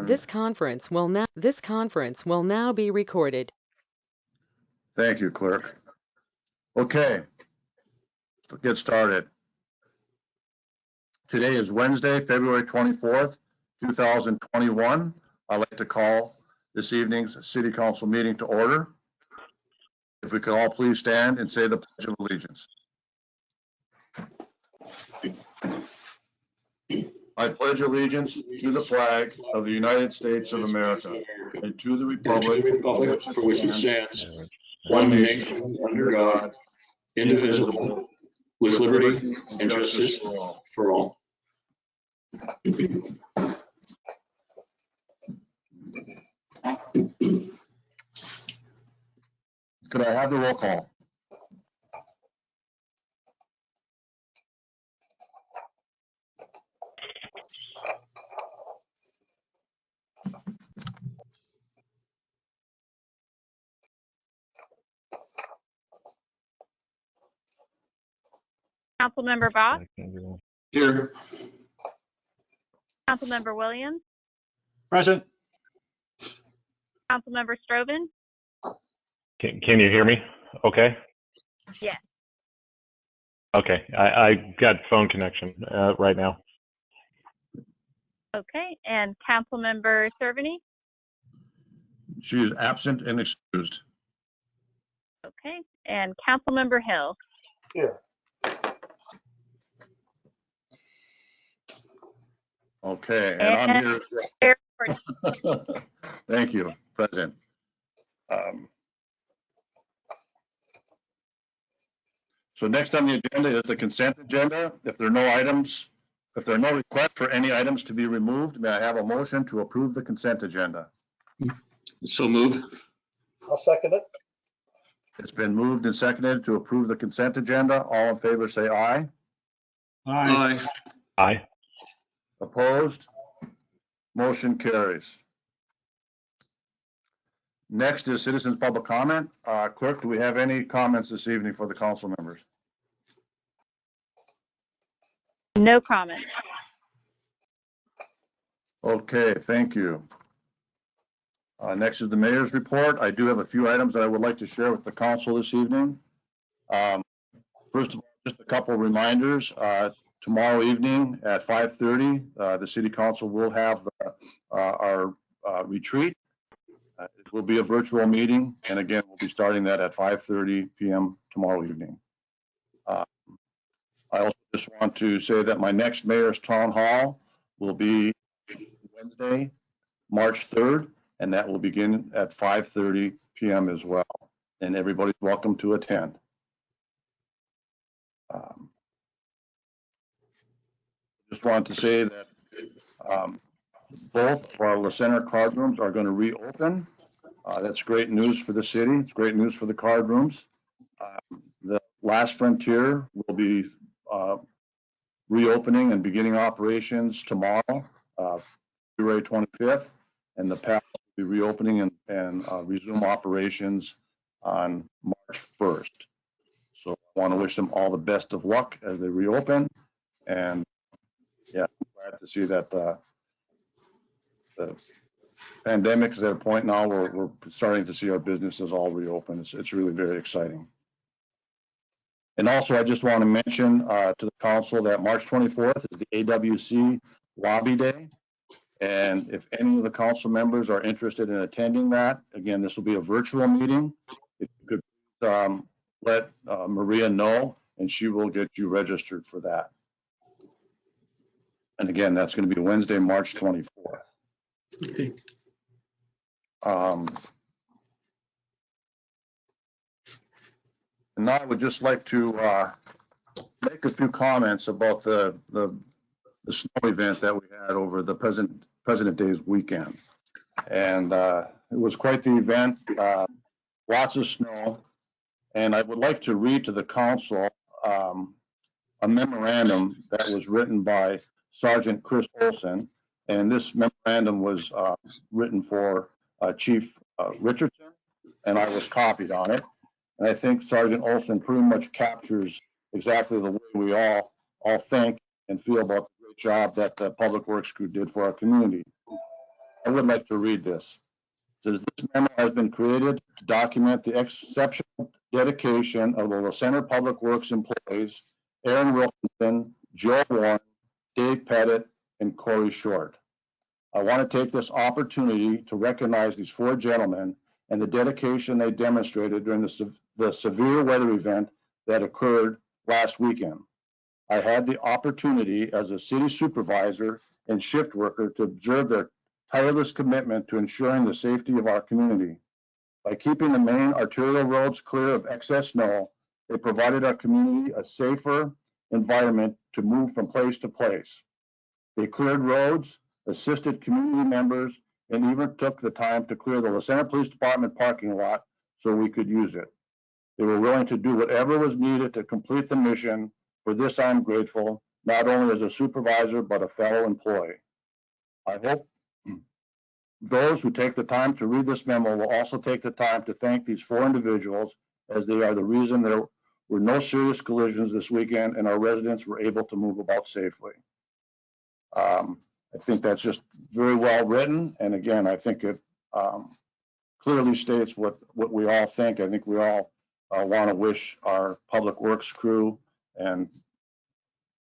This conference will now be recorded. Thank you, clerk. Okay, let's get started. Today is Wednesday, February 24th, 2021. I'd like to call this evening's City Council meeting to order. If we could all please stand and say the Pledge of Allegiance. I pledge allegiance to the flag of the United States of America and to the republic for which it stands, one nation, under God, indivisible, with liberty and justice for all. Could I have the roll call? Councilmember Boff, Here. Councilmember Williams, Present. Councilmember Strobehn. Can you hear me? Okay. Yes. Okay. I got phone connection right now. Okay, and Councilmember Cerveny. She is absent and excused. Okay, and Councilmember Hill. Here. Okay, and I'm here. Thank you, President. So next on the agenda is the consent agenda. If there are no requests for any items to be removed, may I have a motion to approve the consent agenda? So moved. I'll second it. It's been moved and seconded to approve the consent agenda. All in favor say aye. Aye. Aye. Opposed? Motion carries. Next is citizens' public comment. Clerk, do we have any comments this evening for the council members? No comment. Okay, thank you. Next is the mayor's report. I do have a few items that I would like to share with the council this evening. First of all, just a couple of reminders. Tomorrow evening at 5:30, the city council will have our retreat. It will be a virtual meeting, and again, we'll be starting that at 5:30 p.m. tomorrow evening. I also just want to say that my next mayor's town hall will be Wednesday, March 3rd, and that will begin at 5:30 p.m. as well, and everybody's welcome to attend. Just wanted to say that both of our La Center card rooms are going to reopen. That's great news for the city. It's great news for the card rooms. The Last Frontier will be reopening and beginning operations tomorrow, February 25th, and the Payable will be reopening and resume operations on March 1st. So I want to wish them all the best of luck as they reopen, and yeah, I'm glad to see that the pandemic is at a point now where we're starting to see our businesses all reopen. It's really very exciting. And also, I just want to mention to the council that March 24th is the AWC Lobby Day. And if any of the council members are interested in attending that, again, this will be a virtual meeting. If you could let Maria know, and she will get you registered for that. And again, that's going to be Wednesday, March 24th. Okay. And now I would just like to make a few comments about the snow event that we had over the President Day's weekend. And it was quite the event, lots of snow. And I would like to read to the council a memorandum that was written by Sergeant Chris Olson. And this memorandum was written for Chief Richardson, and I was copied on it. And I think Sergeant Olson pretty much captures exactly the way we all think and feel about the great job that the Public Works crew did for our community. I would like to read this. It says, this memo has been created to document the exceptional dedication of the Center Public Works employees, Aaron Wilkinson, Joe Warren, Dave Pettit, and Corey Short. I want to take this opportunity to recognize these four gentlemen and the dedication they demonstrated during the severe weather event that occurred last weekend. I had the opportunity as a city supervisor and shift worker to observe their tireless commitment to ensuring the safety of our community. By keeping the main arterial roads clear of excess snow, they provided our community a safer environment to move from place to place. They cleared roads, assisted community members, and even took the time to clear the La Center Police Department parking lot so we could use it. They were willing to do whatever was needed to complete the mission. For this, I'm grateful, not only as a supervisor, but a fellow employee. I hope those who take the time to read this memo will also take the time to thank these four individuals, as they are the reason there were no serious collisions this weekend and our residents were able to move about safely. I think that's just very well written. And again, I think it clearly states what we all think. I think we all want to wish our Public Works crew and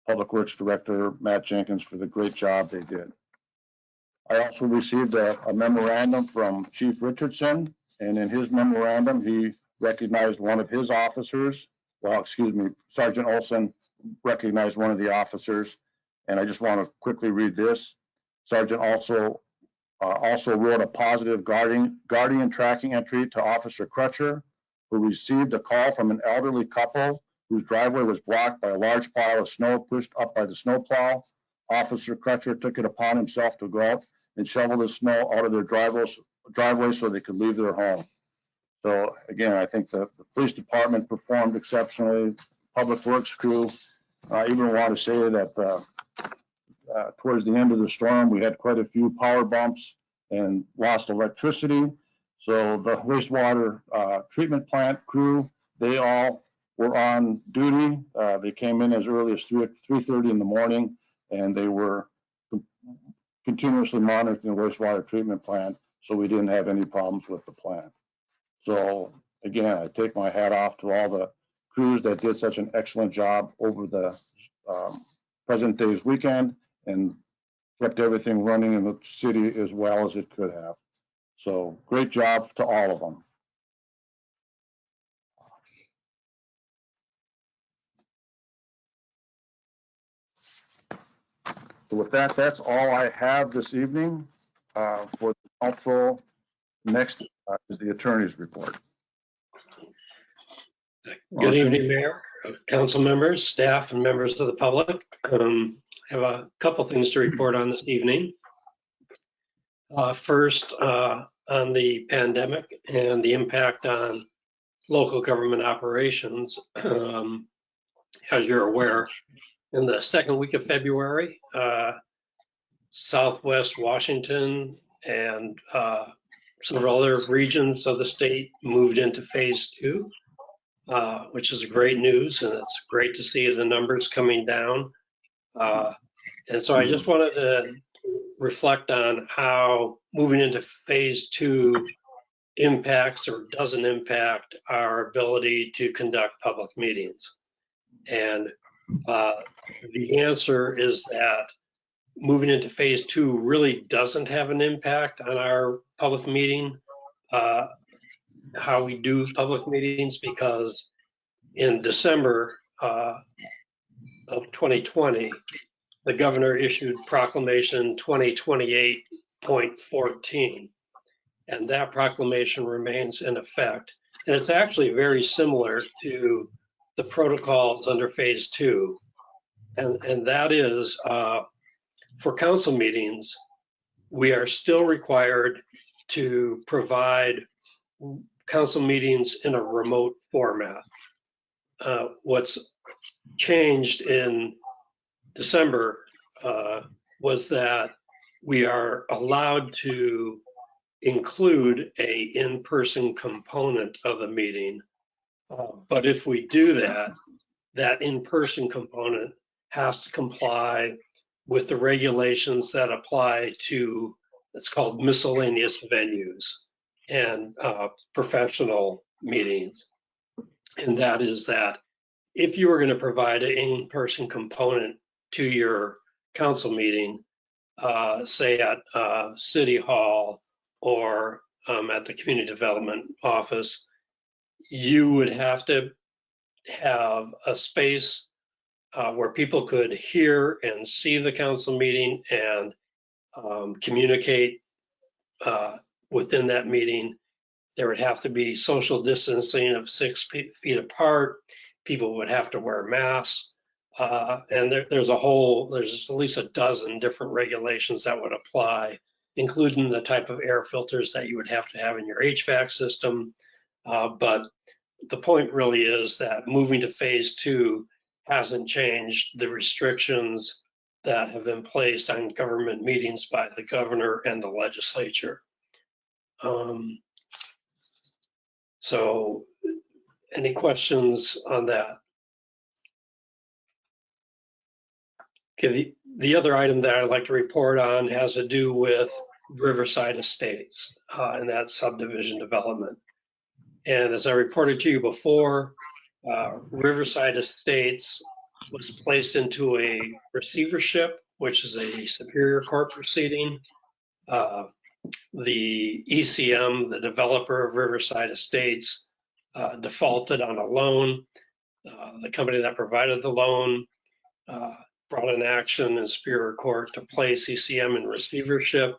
Public Works Director Matt Jenkins for the great job they did. I also received a memorandum from Chief Richardson, and in his memorandum, he recognized one of his officers. Well, excuse me, Sergeant Olson recognized one of the officers, and I just want to quickly read this. Sergeant also wrote a positive guardian tracking entry to Officer Crutcher, who received a call from an elderly couple whose driveway was blocked by a large pile of snow pushed up by the snowplow. Officer Crutcher took it upon himself to go out and shovel the snow out of their driveway so they could leave their home. So again, I think the police department performed exceptionally. Public Works crew, I even want to say that towards the end of the storm, we had quite a few power bumps and lost electricity. So the wastewater treatment plant crew, they all were on duty. They came in as early as 3:30 in the morning, and they were continuously monitoring the wastewater treatment plant, so we didn't have any problems with the plant. So again, I take my hat off to all the crews that did such an excellent job over the President Day's weekend and kept everything running in the city as well as it could have. So great job to all of them. So with that, that's all I have this evening for the council. Next is the attorney's report. Good evening, Mayor, council members, staff, and members of the public. I have a couple things to report on this evening. First, on the pandemic and the impact on local government operations. As you're aware, in the second week of February, Southwest Washington and several other regions of the state moved into phase 2. Which is great news, and it's great to see the numbers coming down. And so I just wanted to reflect on how moving into phase 2 impacts or doesn't impact our ability to conduct public meetings. And the answer is that moving into phase 2 really doesn't have an impact on our public meeting, how we do public meetings, because in December of 2020, the governor issued Proclamation 2028.14, and that proclamation remains in effect. And it's actually very similar to the protocols under phase 2. And that is, for council meetings, we are still required to provide council meetings in a remote format. What's changed in December was that we are allowed to include a in-person component of the meeting. But if we do that, that in-person component has to comply with the regulations that apply to It's called miscellaneous venues and professional meetings. And that is that if you were going to provide an in-person component to your council meeting, say at City Hall or at the Community Development Office, you would have to have a space where people could hear and see the council meeting and communicate within that meeting. There would have to be social distancing of 6 feet apart. People would have to wear masks. And there's at least a dozen different regulations that would apply, including the type of air filters that you would have to have in your HVAC system. But the point really is that moving to phase 2 hasn't changed the restrictions that have been placed on government meetings by the governor and the legislature. So any questions on that? Okay, the other item that I'd like to report on has to do with Riverside Estates and that subdivision development. And as I reported to you before, Riverside Estates was placed into a receivership, which is a Superior Court proceeding. The ECM, the developer of Riverside Estates, defaulted on a loan. The company that provided the loan brought an action in Superior Court to place ECM in receivership.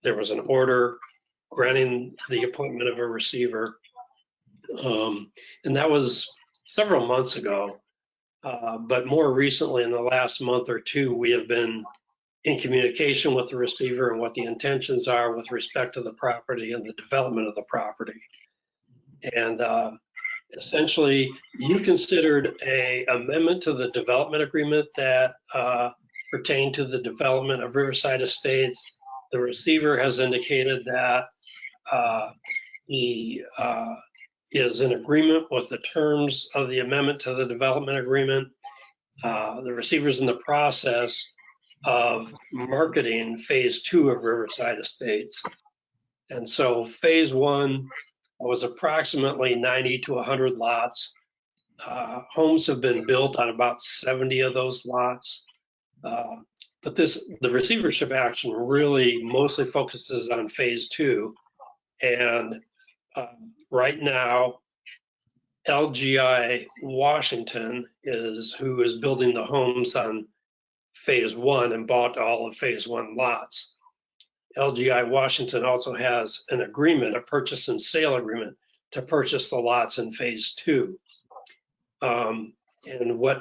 There was an order granting the appointment of a receiver. And that was several months ago. But more recently, in the last month or two, we have been in communication with the receiver and what the intentions are with respect to the property and the development of the property. And essentially, you considered an amendment to the development agreement that pertained to the development of Riverside Estates. The receiver has indicated that he is in agreement with the terms of the amendment to the development agreement. The receiver is in the process of marketing phase 2 of Riverside Estates. And so phase 1 was approximately 90 to 100 lots. Homes have been built on about 70 of those lots. But the receivership action really mostly focuses on phase 2. And right now, LGI Washington is who is building the homes on phase 1 and bought all of phase 1 lots. LGI Washington also has an agreement, a purchase and sale agreement, to purchase the lots in phase 2. And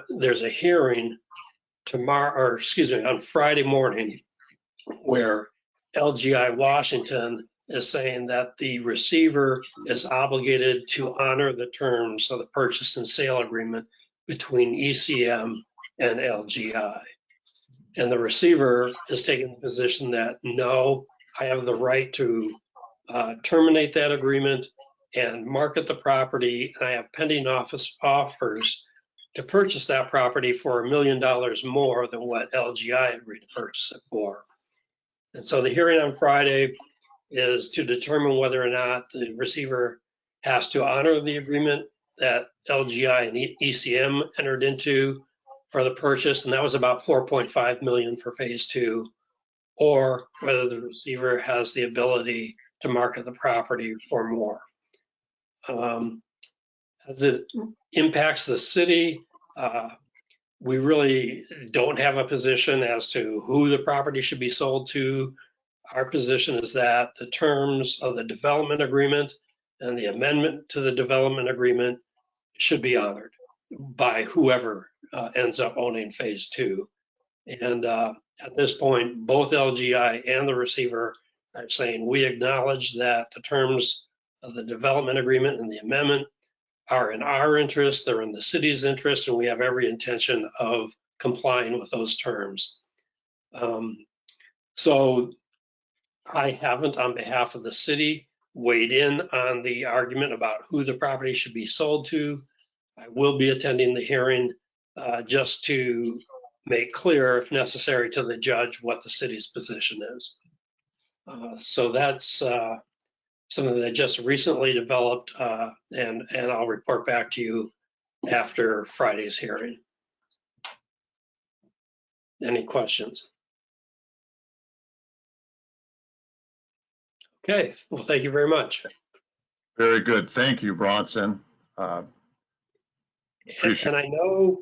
there's a hearing on Friday morning where LGI Washington is saying that the receiver is obligated to honor the terms of the purchase and sale agreement between ECM and LGI. And the receiver is taking the position that, no, I have the right to terminate that agreement and market the property, and I have pending offers to purchase that property for $1 million more than what LGI agreed to purchase it for. And so the hearing on Friday is to determine whether or not the receiver has to honor the agreement that LGI and ECM entered into for the purchase, and that was about $4.5 million for phase 2, or whether the receiver has the ability to market the property for more. As it impacts the city, we really don't have a position as to who the property should be sold to. Our position is that the terms of the development agreement and the amendment to the development agreement should be honored by whoever ends up owning phase 2. And at this point, both LGI and the receiver are saying we acknowledge that the terms of the development agreement and the amendment are in our interest, they're in the city's interest, and we have every intention of complying with those terms. So I haven't, on behalf of the city, weighed in on the argument about who the property should be sold to. I will be attending the hearing just to make clear, if necessary, to the judge what the city's position is. So that's something that just recently developed, and I'll report back to you after Friday's hearing. Any questions? Okay, well, thank you very much. Very good. Thank you, Bronson. And I know,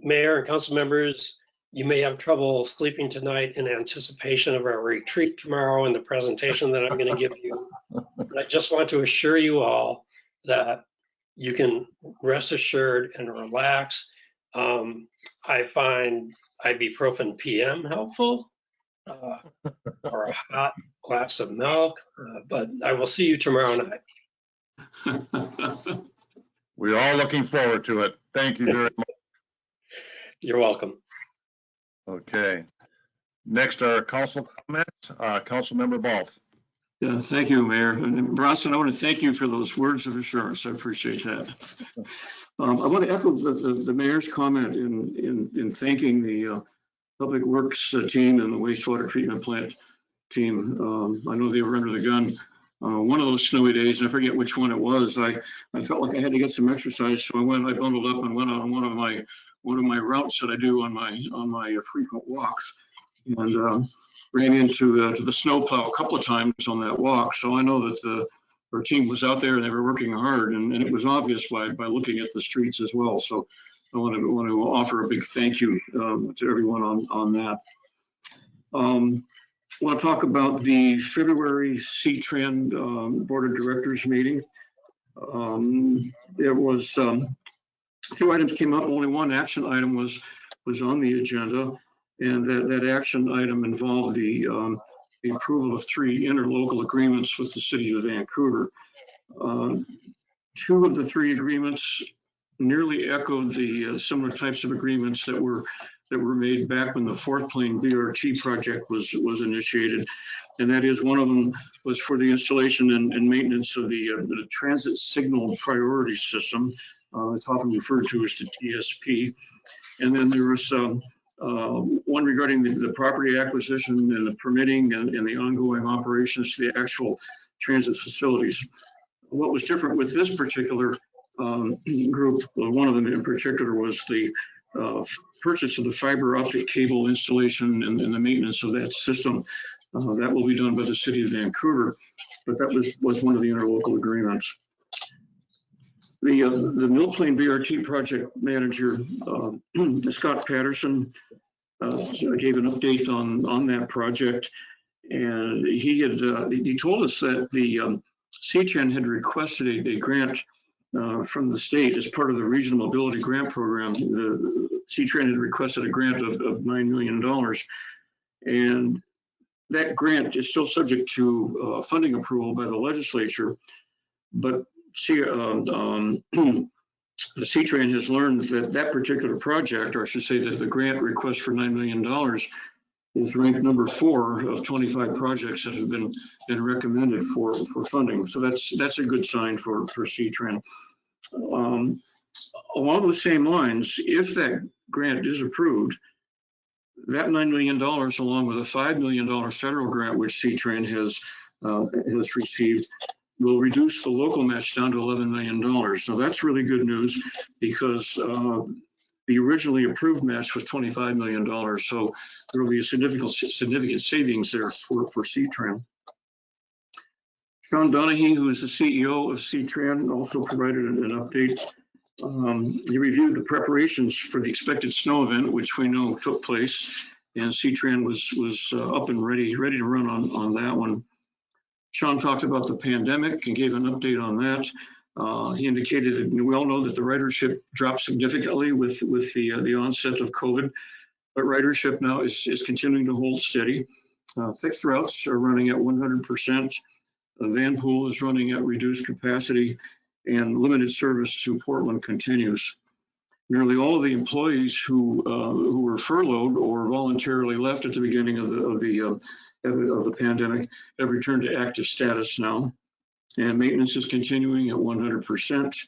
Mayor and council members, you may have trouble sleeping tonight in anticipation of our retreat tomorrow and the presentation that I'm going to give you. But I just want to assure you all that you can rest assured and relax. I find ibuprofen PM helpful, or a hot glass of milk, but I will see you tomorrow night. We're all looking forward to it. Thank you very much. You're welcome. Okay. Next are council comments. Councilmember Boff. Yeah, thank you, Mayor. And Bronson, I want to thank you for those words of assurance. I appreciate that. I want to echo the mayor's comment in thanking the Public Works team and the wastewater treatment plant team. I know they were under the gun one of those snowy days, and I forget which one it was. I felt like I had to get some exercise, so I bundled up and went on one of my routes that I do on my frequent walks, and ran into the snowplow a couple of times on that walk. So I know that our team was out there and they were working hard, and it was obvious by looking at the streets as well. So I want to offer a big thank you to everyone on that. I want to talk about the February C-Trend Board of Directors meeting. There was a few items came up. Only one action item was on the agenda, and that action item involved the approval of 3 interlocal agreements with the city of Vancouver. 2 of the 3 agreements nearly echoed the similar types of agreements that were made back when the Fort Plain BRT project was initiated, and that is, one of them was for the installation and maintenance of the transit signal priority system. It's often referred to as the TSP. And then there was one regarding the property acquisition and the permitting and the ongoing operations to the actual transit facilities. What was different with this particular group, one of them in particular, was the purchase of the fiber optic cable installation and the maintenance of that system. That will be done by the city of Vancouver, but that was one of the interlocal agreements. The Mill Plain BRT project manager, Scott Patterson, gave an update on that project, and he told us that the C-Trend had requested a grant from the state as part of the Regional Mobility Grant Program. The C-Trend had requested a grant of $9 million, and that grant is still subject to funding approval by the legislature. But the C-Trend has learned that particular project, or I should say that the grant request for $9 million is ranked number 4 of 25 projects that have been recommended for funding. So that's a good sign for C-Trend. Along those same lines, if that grant is approved, that $9 million, along with a $5 million federal grant, which C-Trend has received, will reduce the local match down to $11 million. So that's really good news, because the originally approved match was $25 million. So there will be a significant savings there for C-Trend. Sean Donahue, who is the CEO of C-Trend, also provided an update. He reviewed the preparations for the expected snow event, which we know took place, and C-Trend was up and ready to run on that one. Sean talked about the pandemic and gave an update on that. He indicated that we all know that the ridership dropped significantly with the onset of COVID, but ridership now is continuing to hold steady. Fixed routes are running at 100%. Vanpool is running at reduced capacity, and limited service to Portland continues. Nearly all of the employees who were furloughed or voluntarily left at the beginning of the pandemic have returned to active status now, and maintenance is continuing at 100%,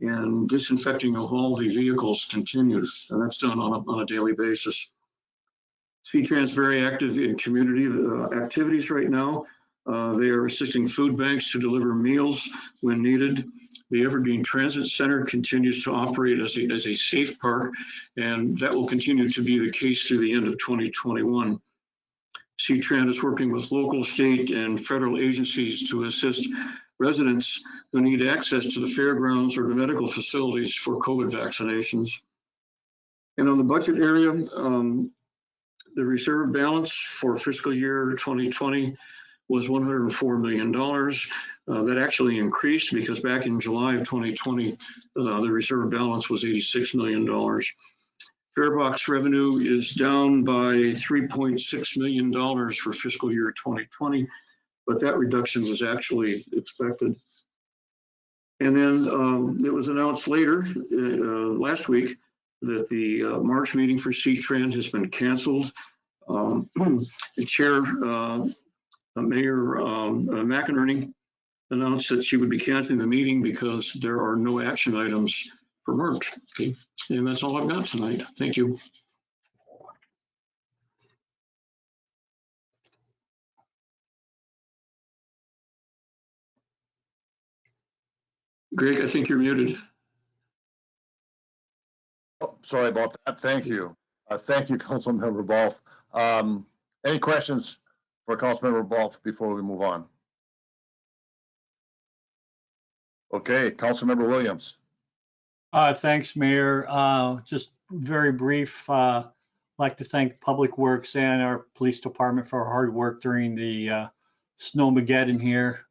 and disinfecting of all the vehicles continues, and that's done on a daily basis. C-Trans is very active in community activities right now. They are assisting food banks to deliver meals when needed. The Evergreen Transit Center continues to operate as a safe park, and that will continue to be the case through the end of 2021. C-Trans is working with local, state, and federal agencies to assist residents who need access to the fairgrounds or the medical facilities for COVID vaccinations. And on the budget area, the reserve balance for fiscal year 2020 was $104 million. That actually increased because back in July of 2020, the reserve balance was $86 million. Farebox revenue is down by $3.6 million for fiscal year 2020, but that reduction was actually expected. And then it was announced later last week that the March meeting for C-Trans has been canceled. The chair, Mayor McInerney, announced that she would be canceling the meeting because there are no action items for March. Okay. And that's all I've got tonight. Thank you. Greg, I think you're muted. Oh, sorry about that. Thank you. Thank you, Councilmember Boff. Any questions for Councilmember Boff before we move on? Okay, Councilmember Williams. Thanks, Mayor. Just very brief. Like to thank Public Works and our police department for our hard work during the snowmageddon here.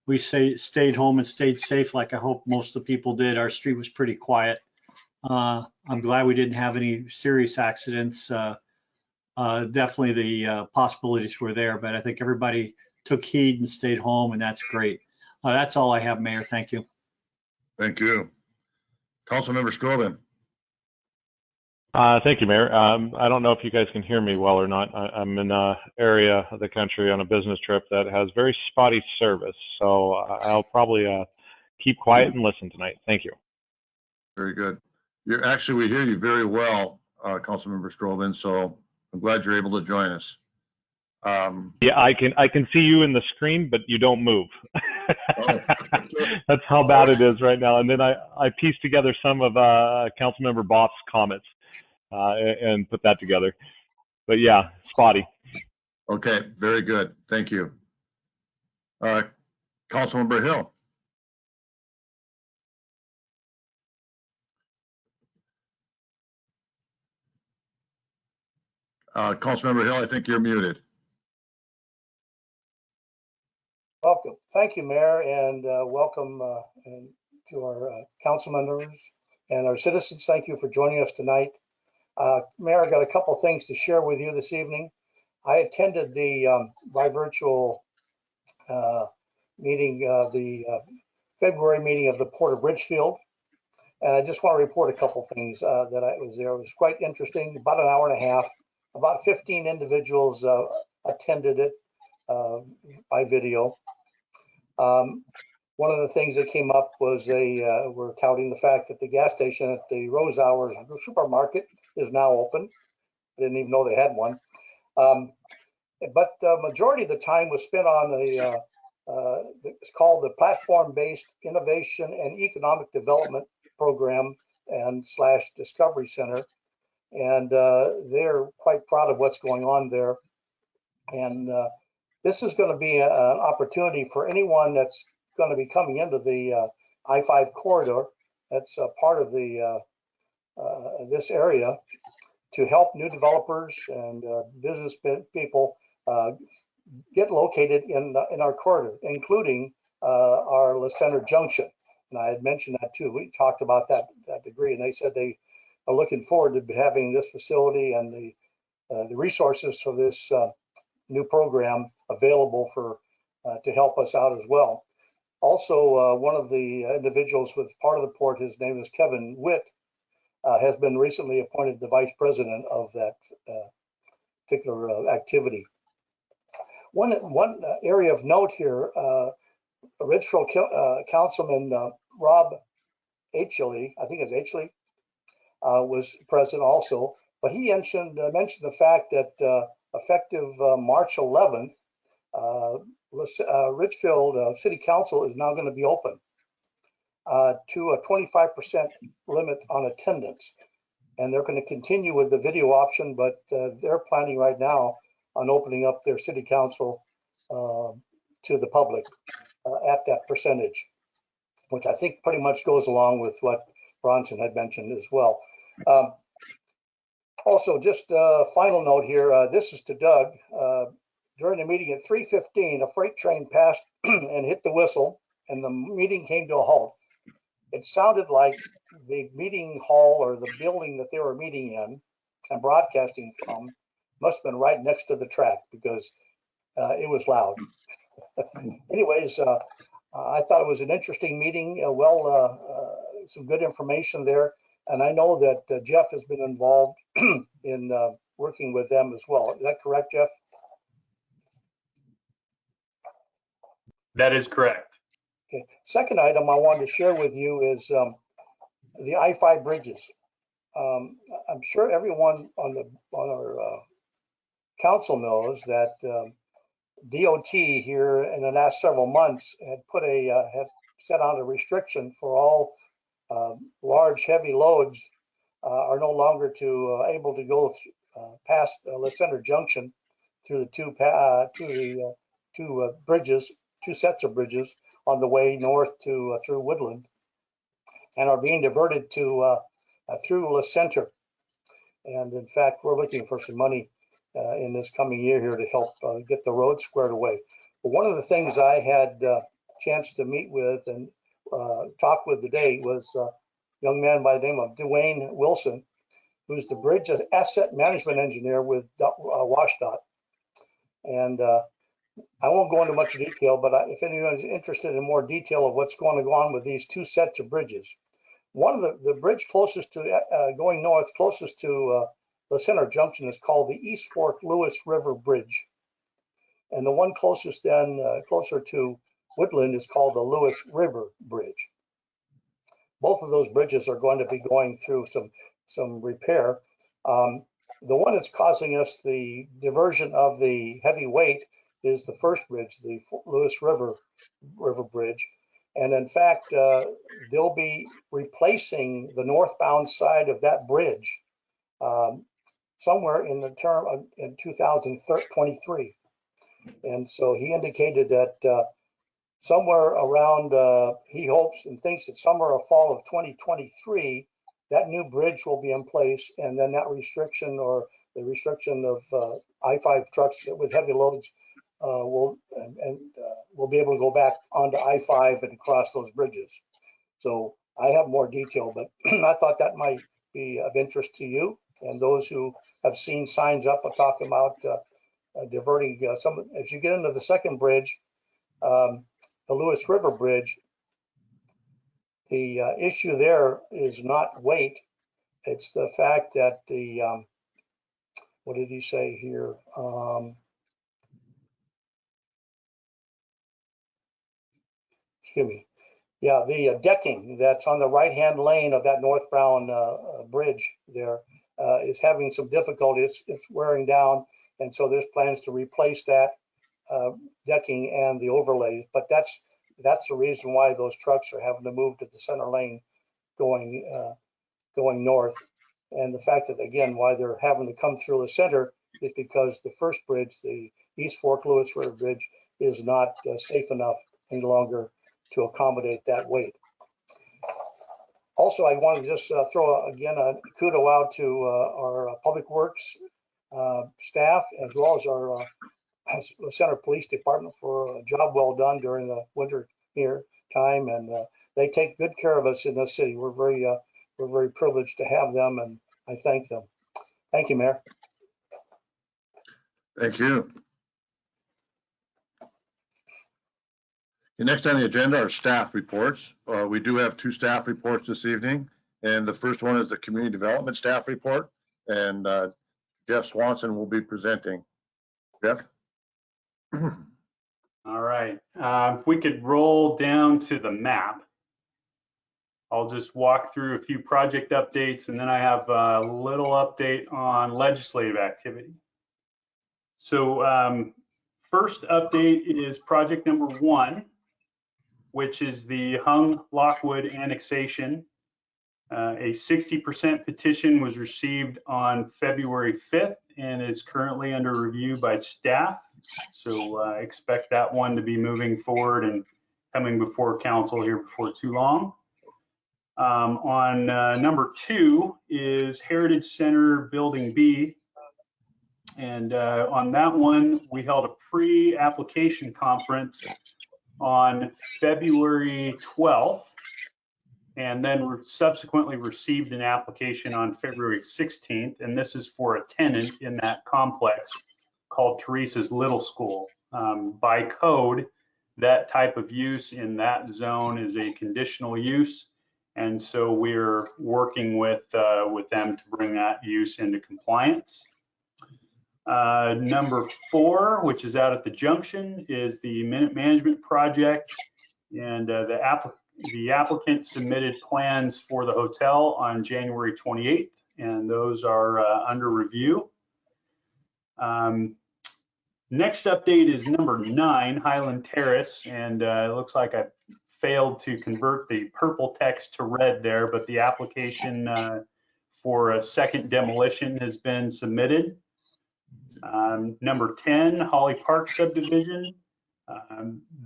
We stayed home and stayed safe, like I hope most of the people did. Our street was pretty quiet. I'm glad we didn't have any serious accidents. Definitely the possibilities were there, but I think everybody took heed and stayed home, and that's great. That's all I have, Mayor. Thank you. Thank you. Councilmember Strobehn. Thank you, Mayor. I don't know if you guys can hear me well or not. I'm in an area of the country on a business trip that has very spotty service, so I'll probably keep quiet and listen tonight. Thank you. Very good. We hear you very well, Councilmember Strobehn, so I'm glad you're able to join us. Yeah, I can see you in the screen, but you don't move. That's how bad it is right now. And then I pieced together some of Councilmember Boff's comments and put that together. But yeah, spotty. Okay, very good. Thank you. Councilmember Hill. Councilmember Hill, I think you're muted. Welcome. Thank you, Mayor, and welcome to our council members and our citizens. Thank you for joining us tonight. Mayor, I got a couple things to share with you this evening. I attended the by virtual meeting, the February meeting of the Port of Ridgefield. And I just want to report a couple things that I was there. It was quite interesting, about an hour and a half. About 15 individuals attended it by video. One of the things that came up was they were touting the fact that the gas station at the Rose Hours supermarket is now open. I didn't even know they had one. But the majority of the time was spent on it's called the Platform-Based Innovation and Economic Development Program and / Discovery Center. And they're quite proud of what's going on there. And this is going to be an opportunity for anyone that's going to be coming into the I-5 corridor that's a part of the this area to help new developers and business people get located in our corridor, including our La Center Junction. And I had mentioned that too. We talked about that degree, and they said they are looking forward to having this facility and the resources for this new program available for to help us out as well. Also, one of the individuals with part of the port, his name is Kevin Witt, has been recently appointed the vice president of that particular activity. One area of note here, Ridgefield Councilman Rob Aichley, I think it's Aichley, was present also. But he mentioned the fact that effective March 11th, Richfield City Council is now going to be open to a 25% limit on attendance. And they're going to continue with the video option, but they're planning right now on opening up their city council to the public at that percentage, which I think pretty much goes along with what Bronson had mentioned as well. Also, just a final note here, this is to Doug. During the meeting at 3:15, a freight train passed and hit the whistle, and the meeting came to a halt. It sounded like the meeting hall or the building that they were meeting in and broadcasting from must have been right next to the track because it was loud. Anyways, I thought it was an interesting meeting. Some good information there. And I know that Jeff has been involved in working with them as well. Is that correct, Jeff? That is correct. Okay. Second item I wanted to share with you is the I-5 bridges. I'm sure everyone on our council knows that DOT here in the last several months had set out a restriction for all large heavy loads are no longer able to go past La Center Junction through the two sets of bridges on the way north to through Woodland, and are being diverted to through La Center. And in fact, we're looking for some money in this coming year here to help get the road squared away. But one of the things I had a chance to meet with and talk with today was a young man by the name of Dwayne Wilson, who's the bridge asset management engineer with WashDOT. And I won't go into much detail, but if anyone's interested in more detail of what's going to go on with these two sets of bridges, one of the bridge closest to going north, closest to La Center Junction is called the East Fork Lewis River Bridge. And the one closest then, closer to Woodland, is called the Lewis River Bridge. Both of those bridges are going to be going through some repair. The one that's causing us the diversion of the heavy weight is the first bridge, the Lewis River Bridge. And in fact, they'll be replacing the northbound side of that bridge somewhere in the term in 2023. And so he indicated that somewhere around, he hopes and thinks that somewhere a fall of 2023, that new bridge will be in place, and then that restriction or the restriction of I-5 trucks with heavy loads will be able to go back onto I-5 and cross those bridges. So I have more detail, but I thought that might be of interest to you and those who have seen signs up talking about diverting some. As you get into the second bridge, the Lewis River Bridge, the issue there is not weight. It's the fact that the, what did he say here? Excuse me. Yeah, the decking that's on the right-hand lane of that northbound bridge there is having some difficulty. It's wearing down, and so there's plans to replace that decking and the overlays. But that's the reason why those trucks are having to move to the center lane going north. And the fact that, again, why they're having to come through the center is because the first bridge, the East Fork Lewis River Bridge, is not safe enough any longer to accommodate that weight. Also, I want to just throw again a kudo out to our Public Works staff, as well as our Center Police Department for a job well done during the winter here time, and they take good care of us in this city. We're very privileged to have them, and I thank them. Thank you, Mayor. Thank you. The next on the agenda are staff reports. We do have two staff reports this evening, and the first one is the Community Development Staff Report, and Jeff Swanson will be presenting. Jeff? All right. If we could roll down to the map. I'll just walk through a few project updates, and then I have a little update on legislative activity. So first update is project number 1, which is the Hung Lockwood annexation. A 60% petition was received on February 5th and is currently under review by staff. So expect that one to be moving forward and coming before council here before too long. On number 2 is Heritage Center Building B. And on that one, we held a pre-application conference on February 12th, and then subsequently received an application on February 16th. And this is for a tenant in that complex called Teresa's Little School. By code, that type of use in that zone is a conditional use. And so we're working with them to bring that use into compliance. Number 4, which is out at the junction, is the Minute Management Project. And the applicant submitted plans for the hotel on January 28th, and those are under review. Next update is number 9, Highland Terrace, and it looks like I failed to convert the purple text to red there, but the application for a second demolition has been submitted. Number 10, Holly Park subdivision.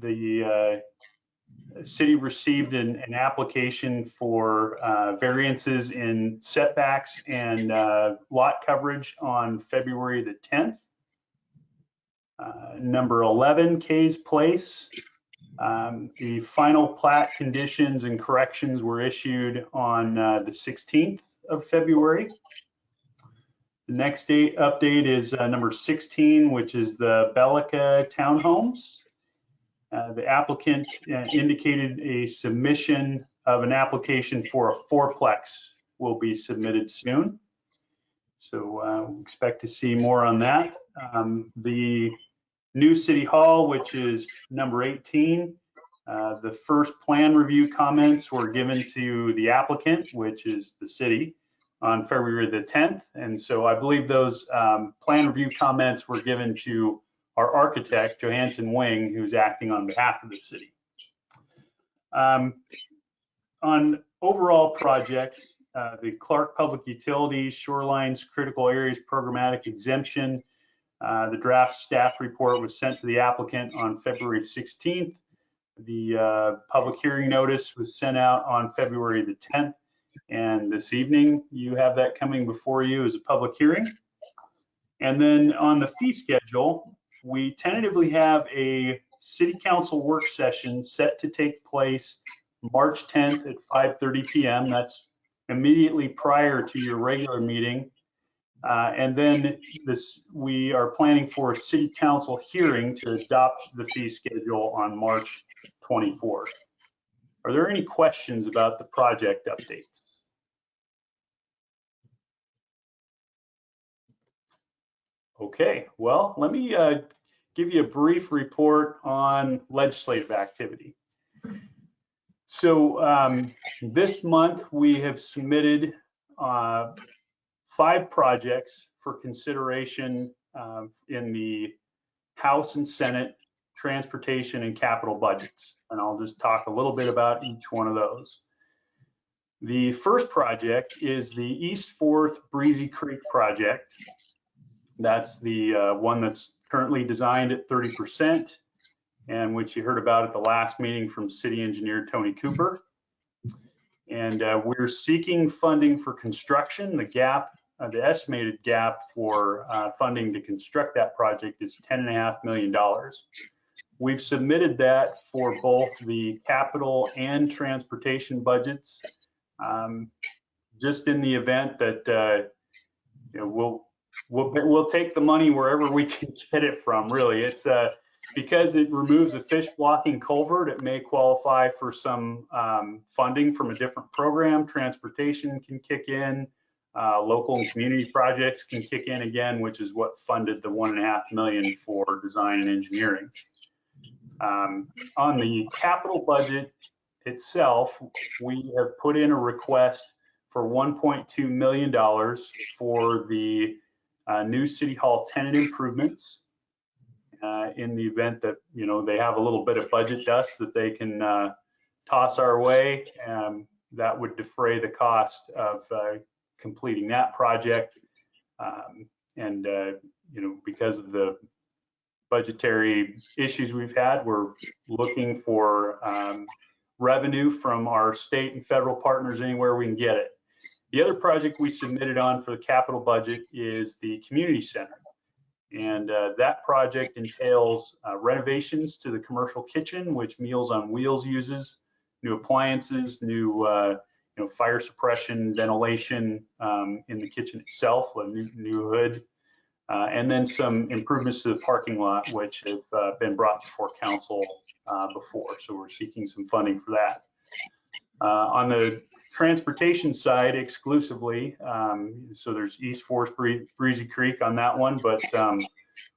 The city received an application for variances in setbacks and lot coverage on February the 10th. Number 11, Kay's Place. The final plat conditions and corrections were issued on the 16th of February. The next update is number 16, which is the Bellica Townhomes. The applicant indicated a submission of an application for a fourplex will be submitted soon. So expect to see more on that. The new City Hall, which is number 18, the first plan review comments were given to the applicant, which is the city, on February the 10th. And so I believe those plan review comments were given to our architect, Johansson Wing, who's acting on behalf of the city. On overall projects, the Clark Public Utilities, Shorelines, Critical Areas Programmatic Exemption, the draft staff report was sent to the applicant on February 16th. The public hearing notice was sent out on February the 10th. And this evening, you have that coming before you as a public hearing. And then on the fee schedule, we tentatively have a city council work session set to take place March 10th at 5:30 p.m. That's immediately prior to your regular meeting. And then we are planning for a city council hearing to adopt the fee schedule on March 24th. Are there any questions about the project updates? Okay, well, let me give you a brief report on legislative activity. So this month we have submitted 5 projects for consideration in the House and Senate transportation and capital budgets. And I'll just talk a little bit about each one of those. The first project is the East 4th Breezy Creek project. That's the one that's currently designed at 30%, and which you heard about at the last meeting from City Engineer Tony Cooper. And we're seeking funding for construction. The estimated gap for funding to construct that project is $10.5 million. We've submitted that for both the capital and transportation budgets, just in the event that we'll take the money wherever we can get it from. Really, it's because it removes a fish blocking culvert. It may qualify for some funding from a different program. Transportation can kick in. Local and community projects can kick in again, which is what funded the $1.5 million for design and engineering. On the capital budget, itself, we have put in a request for $1.2 million for the new City Hall tenant improvements in the event that, they have a little bit of budget dust that they can toss our way. That would defray the cost of completing that project. Because of the budgetary issues we've had, we're looking for revenue from our state and federal partners anywhere we can get it. The other project we submitted on for the capital budget is the community center. And that project entails renovations to the commercial kitchen, which Meals on Wheels uses, new appliances, new fire suppression, ventilation in the kitchen itself, a new hood, and then some improvements to the parking lot, which have been brought before council before. So we're seeking some funding for that. On the transportation side exclusively, so there's East Forest Breezy Creek on that one, but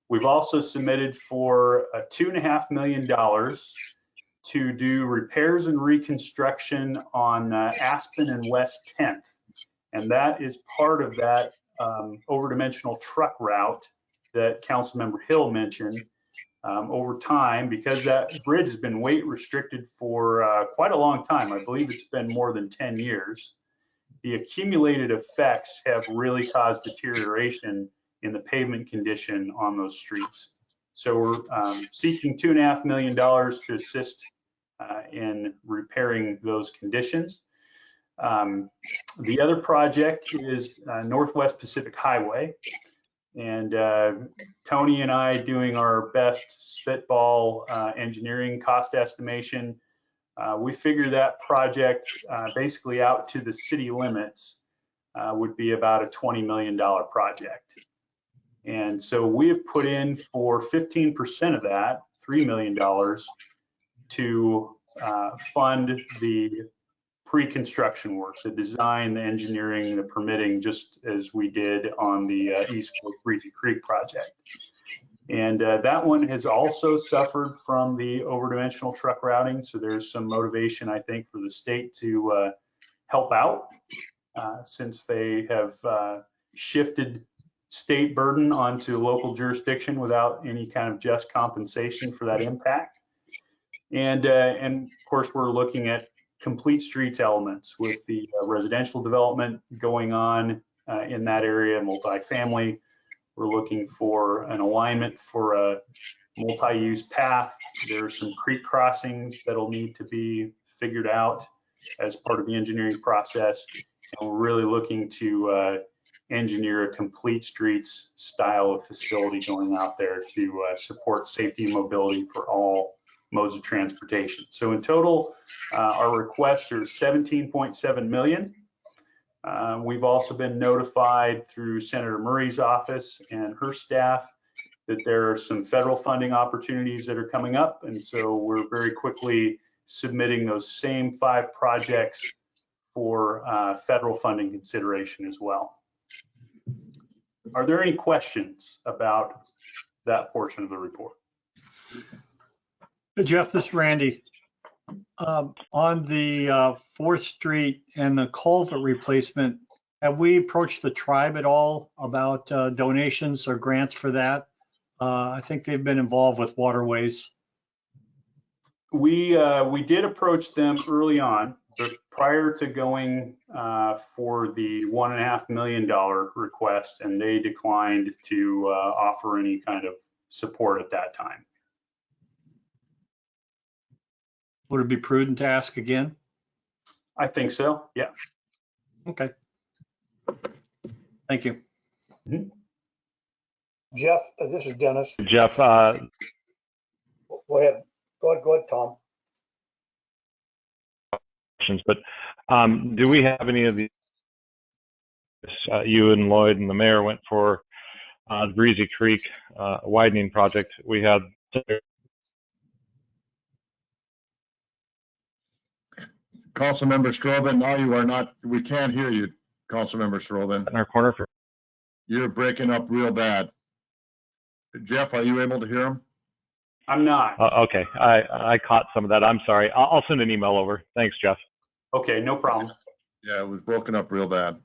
we've also submitted for $2.5 million to do repairs and reconstruction on Aspen and West 10th. And that is part of that over-dimensional truck route that Councilmember Hill mentioned. Over time, because that bridge has been weight restricted for quite a long time. I believe it's been more than 10 years. The accumulated effects have really caused deterioration in the pavement condition on those streets. So we're seeking $2.5 million to assist in repairing those conditions. The other project is Northwest Pacific Highway. And Tony and I doing our best spitball engineering cost estimation. We figure that project basically out to the city limits would be about a $20 million project. And so we have put in for 15% of that, $3 million, to fund the pre-construction work, the design, the engineering, the permitting, just as we did on the East Forest Breezy Creek project. And that one has also suffered from the over-dimensional truck routing. So there's some motivation, I think, for the state to help out since they have shifted state burden onto local jurisdiction without any kind of just compensation for that impact. And of course, we're looking at complete streets elements with the residential development going on in that area, multifamily. We're looking for an alignment for a multi-use path. There are some creek crossings that'll need to be figured out as part of the engineering process. And we're really looking to engineer a complete streets style of facility going out there to support safety and mobility for all modes of transportation. So in total, our requests are $17.7 million. We've also been notified through Senator Murray's office and her staff that there are some federal funding opportunities that are coming up. And so we're very quickly submitting those same 5 projects for federal funding consideration as well. Are there any questions about that portion of the report? Jeff, this is Randy. On the 4th Street and the culvert replacement, have we approached the tribe at all about donations or grants for that? I think they've been involved with waterways. We did approach them early on, but prior to going for the $1.5 million request, and they declined to offer any kind of support at that time. Would it be prudent to ask again? I think so, yeah. Okay. Thank you. Mm-hmm. Jeff, this is Dennis. Jeff, Go ahead. Go ahead, Tom. but do we have any of these? You and Lloyd and the mayor went for the Breezy Creek widening project. We had Councilmember Strobehn, now you are not, we can't hear you, Councilmember Strobehn. in our corner for. You're breaking up real bad. Jeff, are you able to hear him? I'm not. Okay, I caught some of that. I'm sorry. I'll send an email over. Thanks, Jeff. Okay, no problem. Yeah, it was broken up real bad.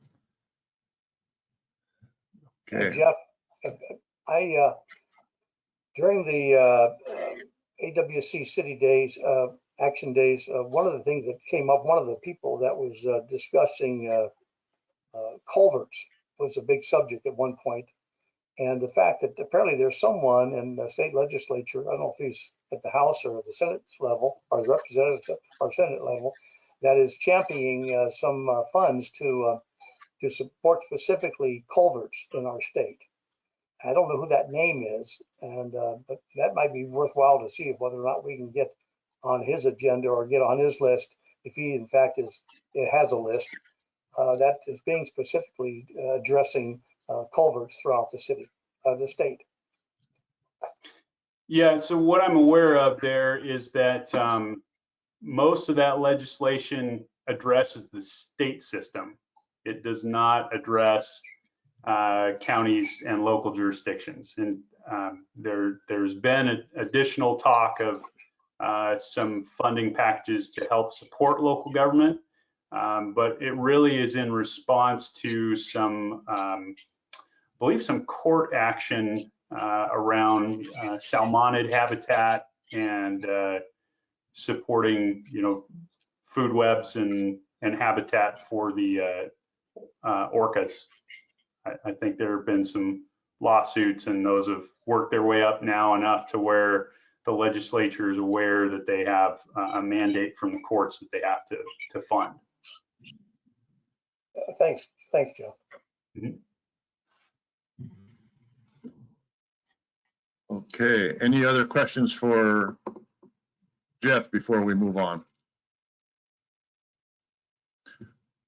Okay. Jeff, during the AWC City Days, Action Days, one of the things that came up, one of the people that was discussing culverts was a big subject at one point. And the fact that apparently there's someone in the state legislature, I don't know if he's at the House or at the Senate level or the representatives or Senate level, that is championing some funds to support specifically culverts in our state. I don't know who that name is, and but that might be worthwhile to see whether or not we can get on his agenda or get on his list, if he in fact has a list that is being specifically addressing culverts throughout the city, the state. Yeah, so what I'm aware of there is that most of that legislation addresses the state system. It does not address counties and local jurisdictions. And there's been additional talk of some funding packages to help support local government, but it really is in response to some, I believe, some court action around salmonid habitat and supporting, food webs and habitat for the orcas. I think there have been some lawsuits, and those have worked their way up now enough to where the legislature is aware that they have a mandate from the courts that they have to fund. Thanks, Joe. Mm-hmm. Okay, any other questions for Jeff before we move on?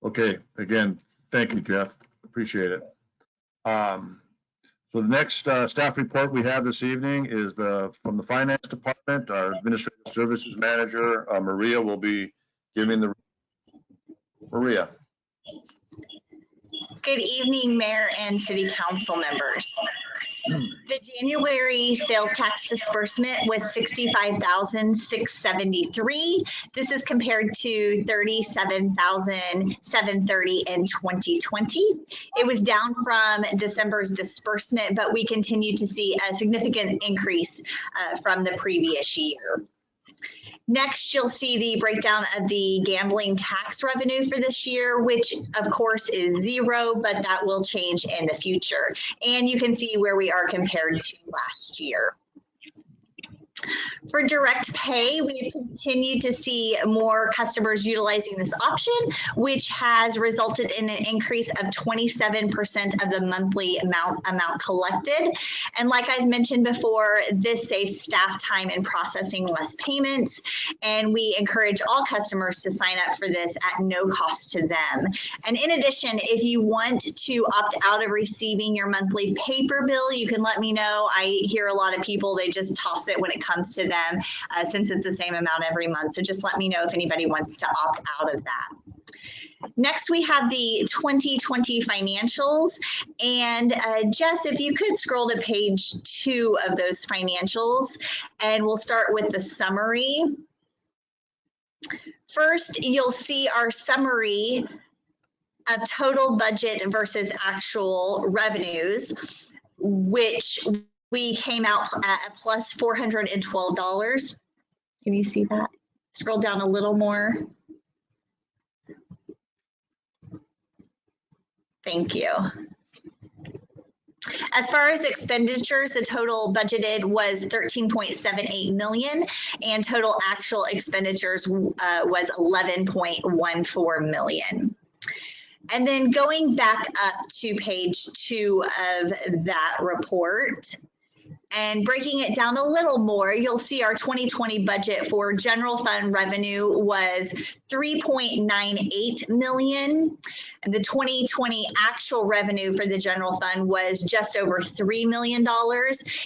Okay, again, thank you, Jeff. Appreciate it. So the next staff report we have this evening is from the Finance Department. Our Administrative Services Manager, Maria, will be giving the. Maria. Good evening, Mayor and City Council members. The January sales tax disbursement was $65,673. This is compared to $37,730 in 2020. It was down from December's disbursement, but we continue to see a significant increase from the previous year. Next, you'll see the breakdown of the gambling tax revenue for this year, which of course is zero, but that will change in the future. And you can see where we are compared to last year. For direct pay, we have continued to see more customers utilizing this option, which has resulted in an increase of 27% of the monthly amount collected. And like I've mentioned before, this saves staff time in processing less payments, and we encourage all customers to sign up for this at no cost to them. And in addition, if you want to opt out of receiving your monthly paper bill, you can let me know. I hear a lot of people, they just toss it when it comes to them since it's the same amount every month. So just let me know if anybody wants to opt out of that. Next, we have the 2020 financials. And Jess, if you could scroll to page 2 of those financials, and we'll start with the summary. First, you'll see our summary of total budget versus actual revenues, which we came out at plus $412. Can you see that? Scroll down a little more. Thank you. As far as expenditures, the total budgeted was $13.78 million, and total actual expenditures was $11.14 million. And then going back up to page 2 of that report, and breaking it down a little more, you'll see our 2020 budget for general fund revenue was $3.98 million. And the 2020 actual revenue for the general fund was just over $3 million.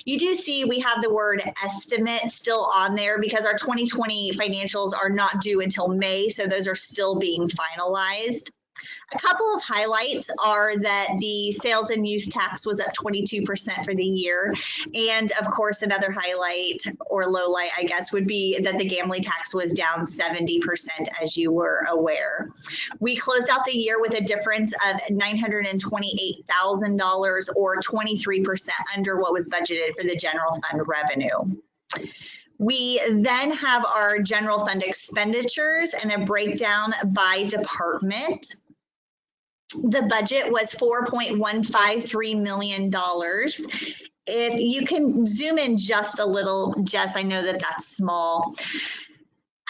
You do see we have the word estimate still on there because our 2020 financials are not due until May, so those are still being finalized. A couple of highlights are that the sales and use tax was up 22% for the year. And of course, another highlight or low light, I guess, would be that the gambling tax was down 70%, as you were aware. We closed out the year with a difference of $928,000 or 23% under what was budgeted for the general fund revenue. We then have our general fund expenditures and a breakdown by department. The budget was $4.153 million. If you can zoom in just a little, Jess, I know that that's small.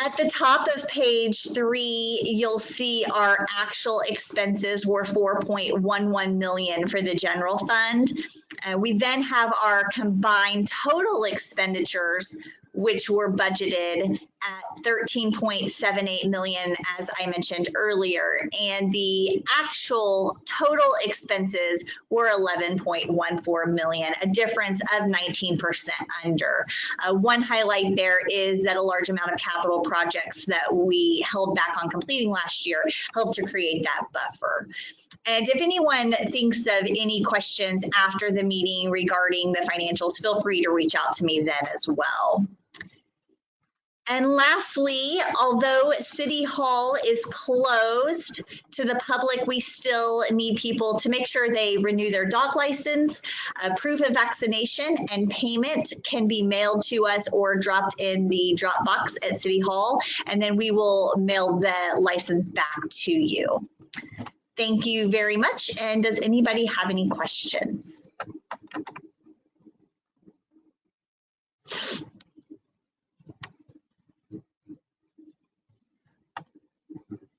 At the top of page 3, you'll see our actual expenses were $4.11 million for the general fund. We then have our combined total expenditures, which were budgeted at $13.78 million, as I mentioned earlier, and the actual total expenses were $11.14 million, a difference of 19% under. One highlight there is that a large amount of capital projects that we held back on completing last year helped to create that buffer. And if anyone thinks of any questions after the meeting regarding the financials, feel free to reach out to me then as well. And lastly, although City Hall is closed to the public, we still need people to make sure they renew their dog license. Proof of vaccination and payment can be mailed to us or dropped in the drop box at City Hall, and then we will mail the license back to you. Thank you very much. And does anybody have any questions?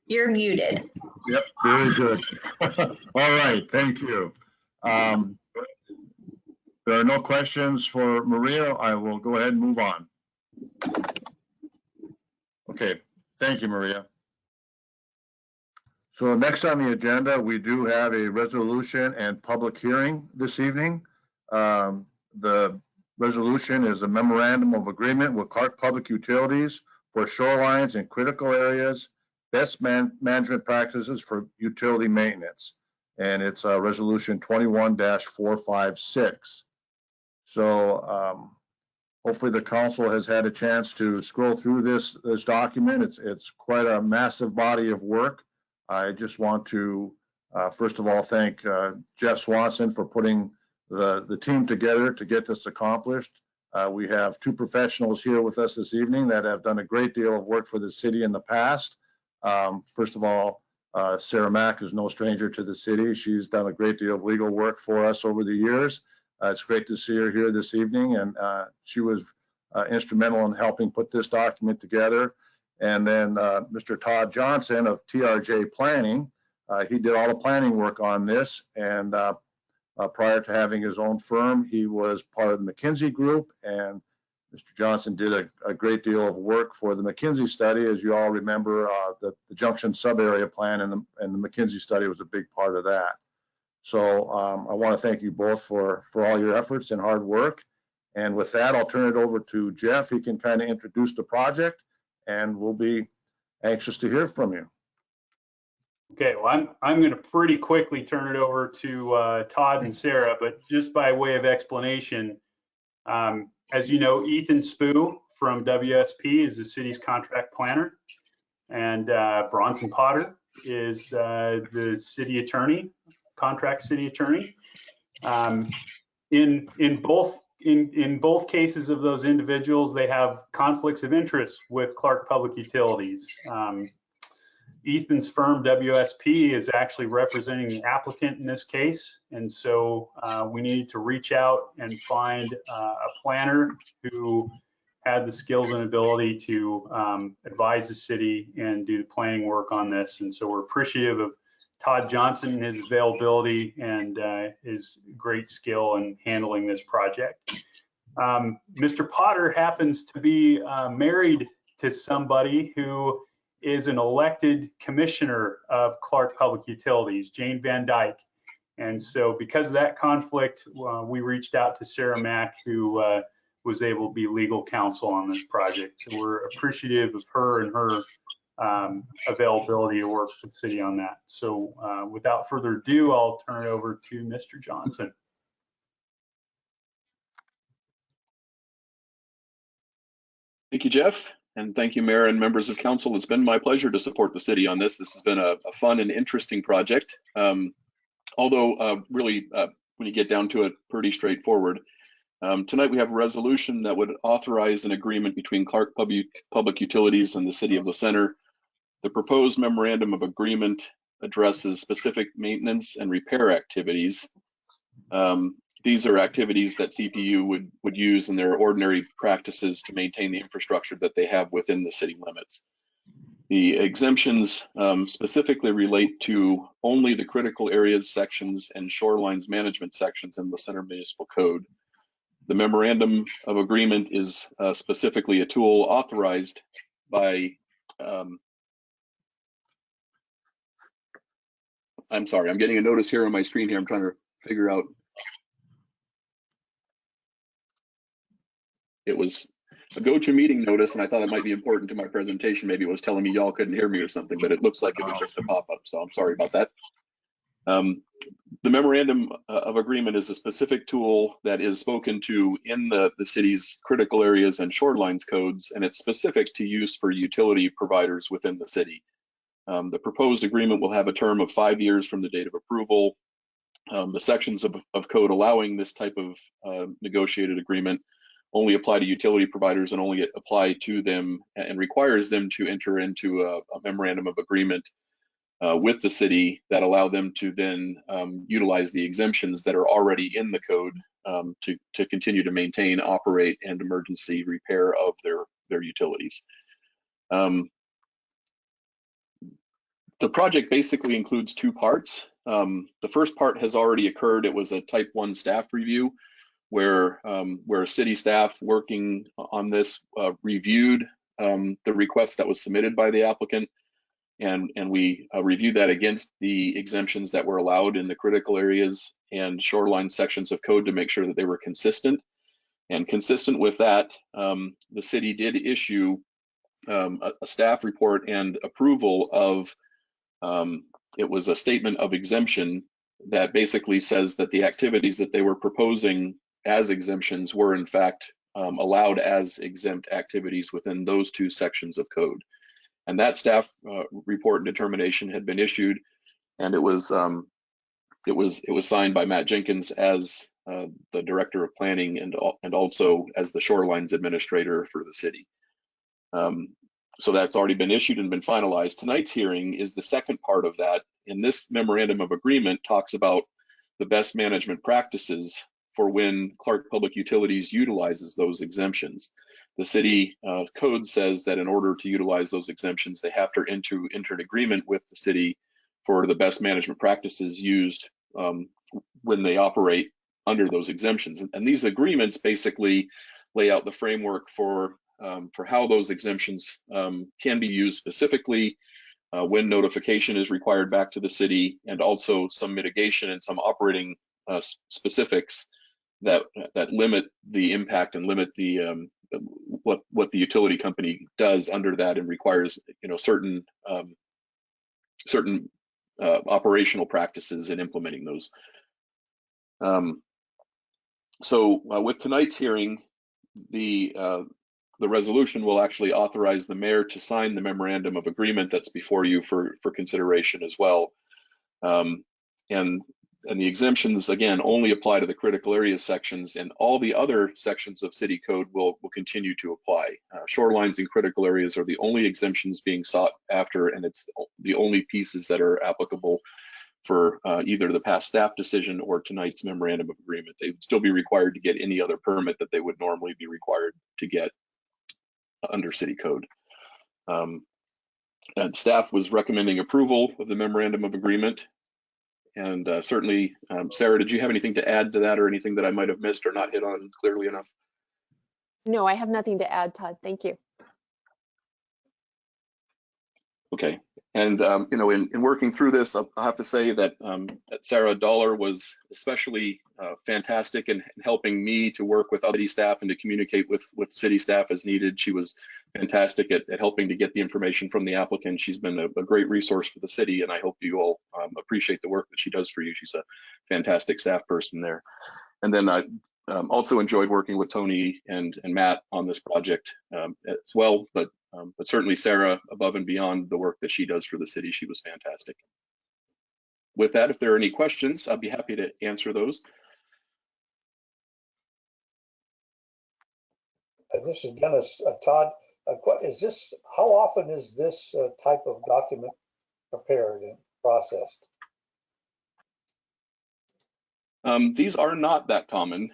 You're muted. Yep, very good. All right, thank you. There are no questions for Maria. I will go ahead and move on. Okay, thank you, Maria. So next on the agenda, we do have a resolution and public hearing this evening. The resolution is a memorandum of agreement with Clark Public Utilities for shorelines in critical areas, best management practices for utility maintenance. And it's resolution 21-456. So hopefully the council has had a chance to scroll through this document. It's quite a massive body of work. I just want to, first of all, thank Jeff Swanson for putting the team together to get this accomplished. We have 2 professionals here with us this evening that have done a great deal of work for the city in the past. First of all, Sarah Mack is no stranger to the city. She's done a great deal of legal work for us over the years. It's great to see her here this evening, and she was instrumental in helping put this document together. And then Mr. Todd Johnson of TRJ Planning, he did all the planning work on this, and prior to having his own firm, he was part of the McKinsey Group, and Mr. Johnson did a great deal of work for the McKinsey study. As you all remember, the Junction sub-area plan and the McKinsey study was a big part of that. So I want to thank you both for all your efforts and hard work. And with that, I'll turn it over to Jeff. He can kind of introduce the project, and we'll be anxious to hear from you. Okay, well, I'm going to pretty quickly turn it over to Todd and Sarah, but just by way of explanation, as you know, Ethan Spoo from WSP is the city's contract planner, and Bronson Potter is the city attorney, contract city attorney. In both cases of those individuals, they have conflicts of interest with Clark Public Utilities. Ethan's firm, WSP, is actually representing the applicant in this case, and so we needed to reach out and find a planner who had the skills and ability to advise the city and do the planning work on this. And so we're appreciative of Todd Johnson, his availability, and his great skill in handling this project. Mr. Potter happens to be married to somebody who is an elected commissioner of Clark Public Utilities, Jane Van Dyke. And so because of that conflict, we reached out to Sarah Mack, who was able to be legal counsel on this project. So we're appreciative of her and her availability to work with the city on that. So without further ado, I'll turn it over to Mr. Johnson. Thank you, Jeff, and thank you, Mayor and members of council. It's been my pleasure to support the city on this. This has been a fun and interesting project, although really, when you get down to it, pretty straightforward. Tonight we have a resolution that would authorize an agreement between Clark Public Utilities and the City of La Center. The proposed memorandum of agreement addresses specific maintenance and repair activities. These are activities that CPU would use in their ordinary practices to maintain the infrastructure that they have within the city limits. The exemptions specifically relate to only the critical areas sections and shorelines management sections in the Center Municipal Code. The memorandum of agreement is specifically a tool authorized by I'm sorry, I'm getting a notice here on my screen here. I'm trying to figure out. It was a GoToMeeting notice, and I thought it might be important to my presentation. Maybe it was telling me y'all couldn't hear me or something, but it looks like it was just a pop-up, so I'm sorry about that. The memorandum of agreement is a specific tool that is spoken to in the city's critical areas and shorelines codes, and it's specific to use for utility providers within the city. The proposed agreement will have a term of 5 years from the date of approval. The sections of code allowing this type of negotiated agreement only apply to utility providers and only apply to them and requires them to enter into a memorandum of agreement with the city that allow them to then utilize the exemptions that are already in the code to continue to maintain, operate, and emergency repair of their utilities. The project basically includes 2 parts. The first part has already occurred. It was a type 1 staff review where city staff working on this reviewed the request that was submitted by the applicant, and we reviewed that against the exemptions that were allowed in the critical areas and shoreline sections of code to make sure that they were consistent. And consistent with that, the city did issue a staff report and approval of, it was a statement of exemption that basically says that the activities that they were proposing as exemptions were in fact allowed as exempt activities within those 2 sections of code. And that staff report and determination had been issued, and it was signed by Matt Jenkins as the director of planning and also as the shorelines administrator for the city. So that's already been issued and been finalized. Tonight's hearing is the second part of that. And this memorandum of agreement talks about the best management practices for when Clark Public Utilities utilizes those exemptions. The city code says that in order to utilize those exemptions, they have to enter an agreement with the city for the best management practices used when they operate under those exemptions. And these agreements basically lay out the framework for how those exemptions can be used specifically, when notification is required back to the city, and also some mitigation and some operating specifics that limit the impact and limit the what the utility company does under that, and requires certain operational practices in implementing those. So with tonight's hearing, the resolution will actually authorize the mayor to sign the memorandum of agreement that's before you for consideration as well. And the exemptions, again, only apply to the critical areas sections, and all the other sections of city code will continue to apply. Shorelines and critical areas are the only exemptions being sought after, and it's the only pieces that are applicable for either the past staff decision or tonight's memorandum of agreement. They would still be required to get any other permit that they would normally be required to get under city code. And staff was recommending approval of the memorandum of agreement. And certainly, Sarah, did you have anything to add to that, or anything that I might have missed or not hit on clearly enough? No, I have nothing to add, Todd. Thank you. Okay. And you know, in working through this, I'll have to say that Sarah Dollar was especially fantastic in helping me to work with city staff and to communicate with city staff as needed. She was fantastic at helping to get the information from the applicant. She's been a great resource for the city, and I hope you all appreciate the work that she does for you. She's a fantastic staff person there. And then I also enjoyed working with Tony and Matt on this project as well, but certainly Sarah, above and beyond the work that she does for the city, she was fantastic. With that, if there are any questions, I'd be happy to answer those. This is Dennis. Todd, how often is this type of document prepared and processed? These are not that common.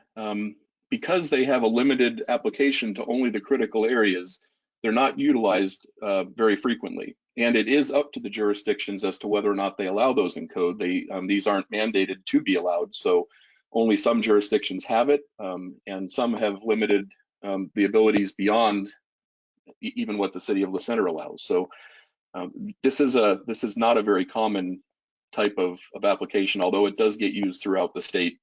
Because they have a limited application to only the critical areas, they're not utilized very frequently. And it is up to the jurisdictions as to whether or not they allow those in code. These aren't mandated to be allowed, so only some jurisdictions have it, and some have limited the abilities beyond even what the city of La Center allows. So this is not a very common type of application, although it does get used throughout the state.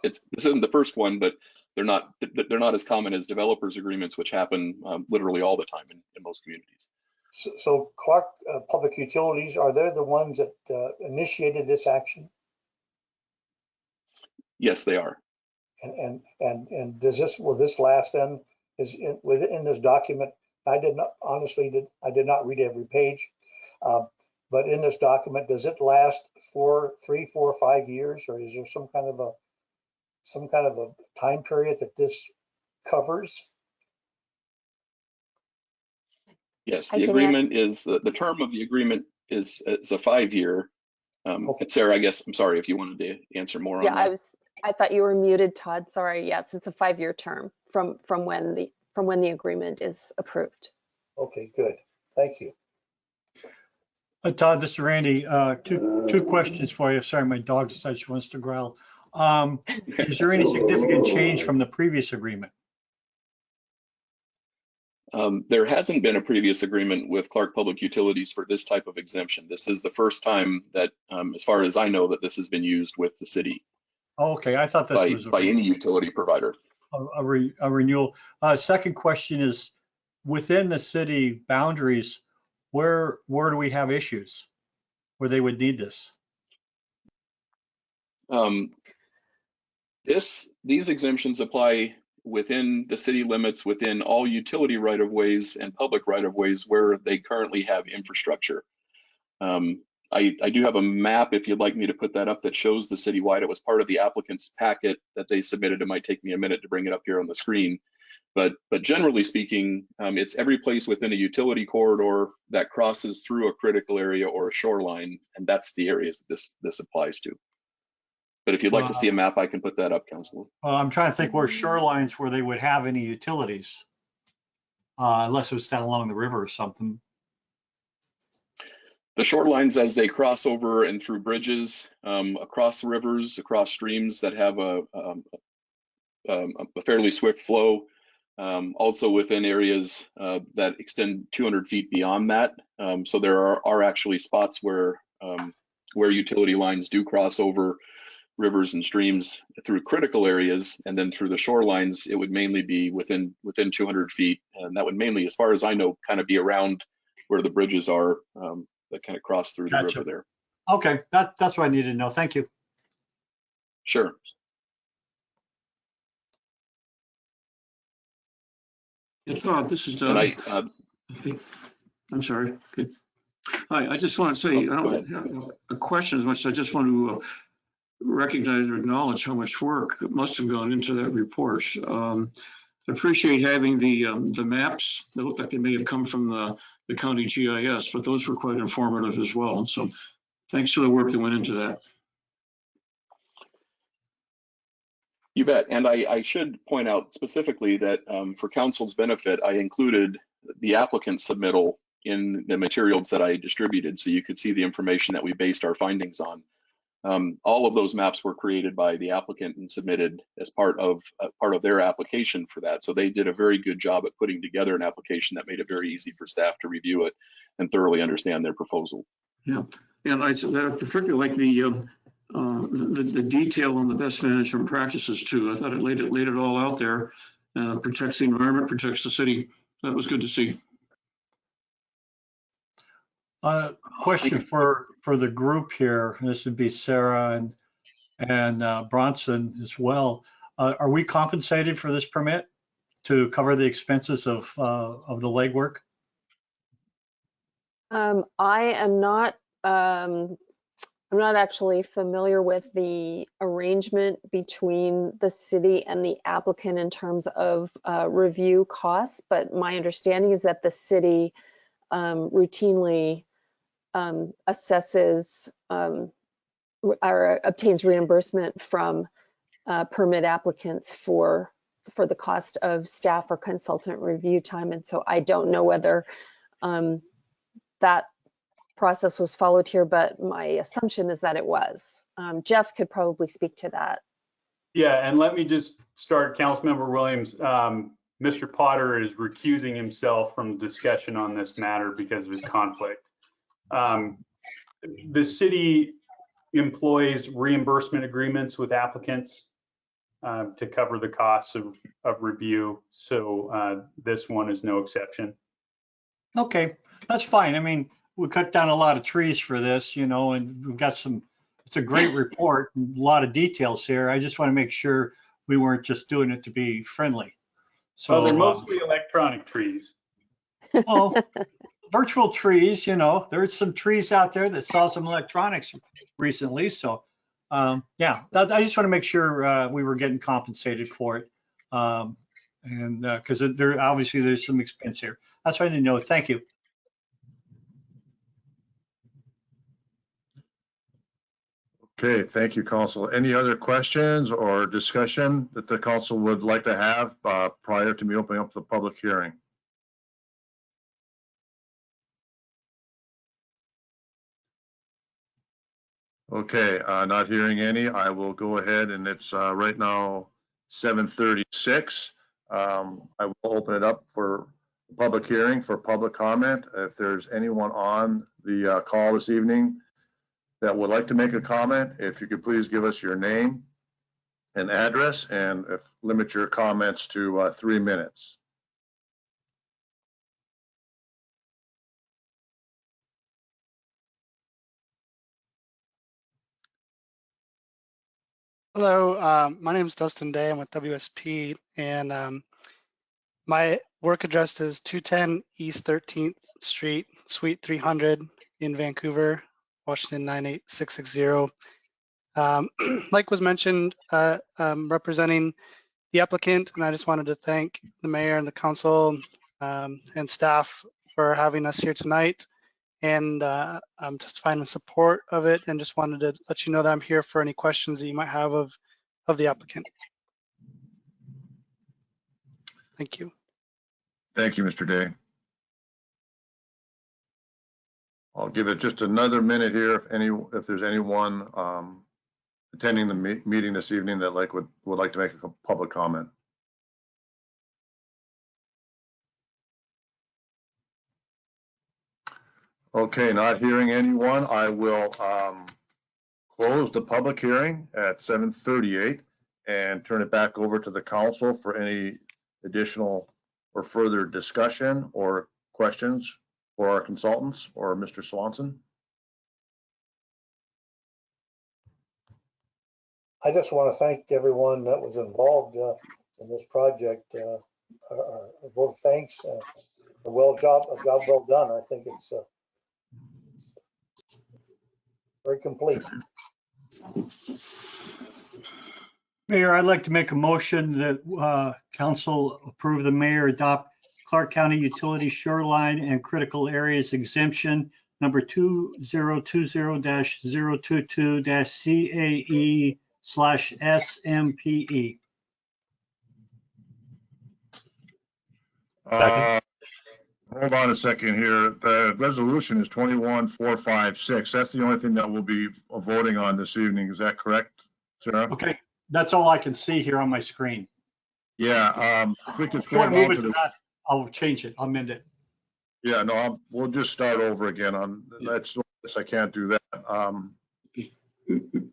This isn't the first one, but they're not as common as developers agreements, which happen literally all the time in most communities. So Clark Public Utilities, are they the ones that initiated this action? Yes, they are. And will this last then? Within this document, I did not read every page, but in this document, does it last for 3, 4, 5 years, or is there some kind of a time period that this covers? Yes, the agreement is the term of the agreement is a 5-year. Okay. Sarah, I guess I'm sorry if you wanted to answer more on that. I thought you were muted, Todd. Sorry. Yes, it's a 5-year term from when the agreement is approved. Okay, good. Thank you. Todd, this is Randy. Two questions for you. Sorry, my dog decided she wants to growl. Is there any significant change from the previous agreement? There hasn't been a previous agreement with Clark Public Utilities for this type of exemption. This is the first time that, as far as I know, that this has been used with the city. Oh, okay, I thought this was by any utility provider. A renewal. Second question is, within the city boundaries, where do we have issues where they would need this? These exemptions apply within the city limits, within all utility right-of-ways and public right-of-ways where they currently have infrastructure. I do have a map, if you'd like me to put that up, that shows the citywide. It was part of the applicant's packet that they submitted. It might take me a minute to bring it up here on the screen. But generally speaking, it's every place within a utility corridor that crosses through a critical area or a shoreline, and that's the areas that this applies to. But if you'd like to see a map, I can put that up, Councilman. Well, I'm trying to think where shorelines where they would have any utilities, unless it was down along the river or something. The shorelines, as they cross over and through bridges, across rivers, across streams that have a fairly swift flow, also within areas that extend 200 feet beyond that. So there are actually spots where utility lines do cross over rivers and streams through critical areas, and then through the shorelines, it would mainly be within 200 feet, and that would mainly, as far as I know, kind of be around where the bridges are that kind of cross through the river there. Okay, that's what I needed to know. Thank you. Sure. Todd, this is Doug. I'm sorry. Okay. Hi, I just want to say, I don't have a question as much as I just want to recognize or acknowledge how much work that must have gone into that report. I appreciate having the maps that look like they may have come from the county GIS, but those were quite informative as well. So thanks for the work that went into that. You bet. And I should point out specifically that for council's benefit, I included the applicant's submittal in the materials that I distributed, so you could see the information that we based our findings on. All of those maps were created by the applicant and submitted as part of their application for that. So they did a very good job at putting together an application that made it very easy for staff to review it and thoroughly understand their proposal. Yeah, and I particularly like the detail on the best management practices too. I thought it laid it all out there. Protects the environment, protects the city. That was good to see. Question for the group here. This would be Sarah and Bronson as well. Are we compensated for this permit to cover the expenses of the legwork? I am not. I'm not actually familiar with the arrangement between the city and the applicant in terms of review costs, but my understanding is that the city routinely assesses or obtains reimbursement from permit applicants for the cost of staff or consultant review time. And so I don't know whether that process was followed here, but my assumption is that it was. Jeff could probably speak to that. Yeah, and let me just start, Councilmember Williams. Mr. Potter is recusing himself from discussion on this matter because of his conflict. The city employs reimbursement agreements with applicants to cover the costs of review. So this one is no exception. Okay, that's fine. I mean, we cut down a lot of trees for this, you know, and we've got it's a great report, a lot of details here. I just want to make sure we weren't just doing it to be friendly. So they're mostly electronic trees. Well, virtual trees, you know, there's some trees out there that saw some electronics recently. So yeah, I just want to make sure we were getting compensated for it. And because obviously there's some expense here. That's what I didn't know. Thank you. Okay, thank you, Council. Any other questions or discussion that the Council would like to have prior to me opening up the public hearing? Okay, not hearing any. I will go ahead, and it's right now 7:36. I will open it up for public hearing for public comment. If there's anyone on the call this evening that would like to make a comment, if you could please give us your name and address, and limit your comments to 3 minutes. Hello, my name is Dustin Day. I'm with WSP, and my work address is 210 East 13th Street, Suite 300 in Vancouver, Washington 98660. Like was mentioned, representing the applicant, and I just wanted to thank the mayor and the council and staff for having us here tonight. And I'm testifying in support of it, and just wanted to let you know that I'm here for any questions that you might have of the applicant. Thank you. Thank you, Mr. Day. I'll give it just another minute here if there's anyone attending the meeting this evening that would like to make a public comment. Okay, not hearing anyone, I will close the public hearing at 7:38 and turn it back over to the council for any additional or further discussion or questions for our consultants or Mr. Swanson. I just want to thank everyone that was involved in this project. Both thanks, a job well done. I think it's very complete. Mayor, I'd like to make a motion that council approve the mayor adopt Clark County Utility Shoreline and Critical Areas Exemption number 2020-022-CAE/SMPE. All hold on a second here. The resolution is 21456. That's the only thing that we'll be voting on this evening. Is that correct, Sarah? Okay, that's all I can see here on my screen. Yeah, if we could If you want scroll to move down it to to the, that, I'll change it. I'll amend it. yeah, no, we'll just start over again on, that's, I can't do that.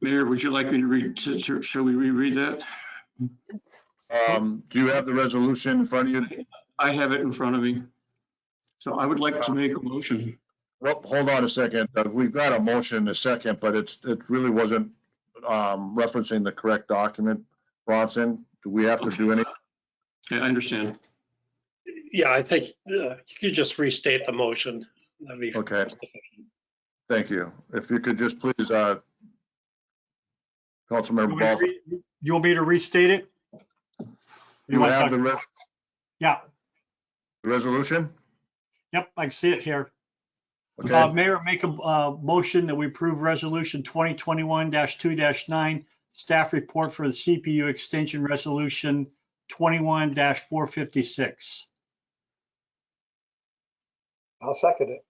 Mayor, would you like me to read, shall we reread that? Do you have the resolution in front of you? I have it in front of me. So I would like to make a motion. Well, hold on a second. We've got a motion in a second, but it really wasn't referencing the correct document. Bronson, do we have to do anything? I understand. Yeah, I think you could just restate the motion. That'd be Okay. Thank you. If you could just please, Councilmember Boff. You want me to restate it? You have the Yeah. resolution? Yep, I see it here. Okay. Mayor, make a motion that we approve resolution 2021-2-9, staff report for the CPU extension resolution 21-456. I'll second it.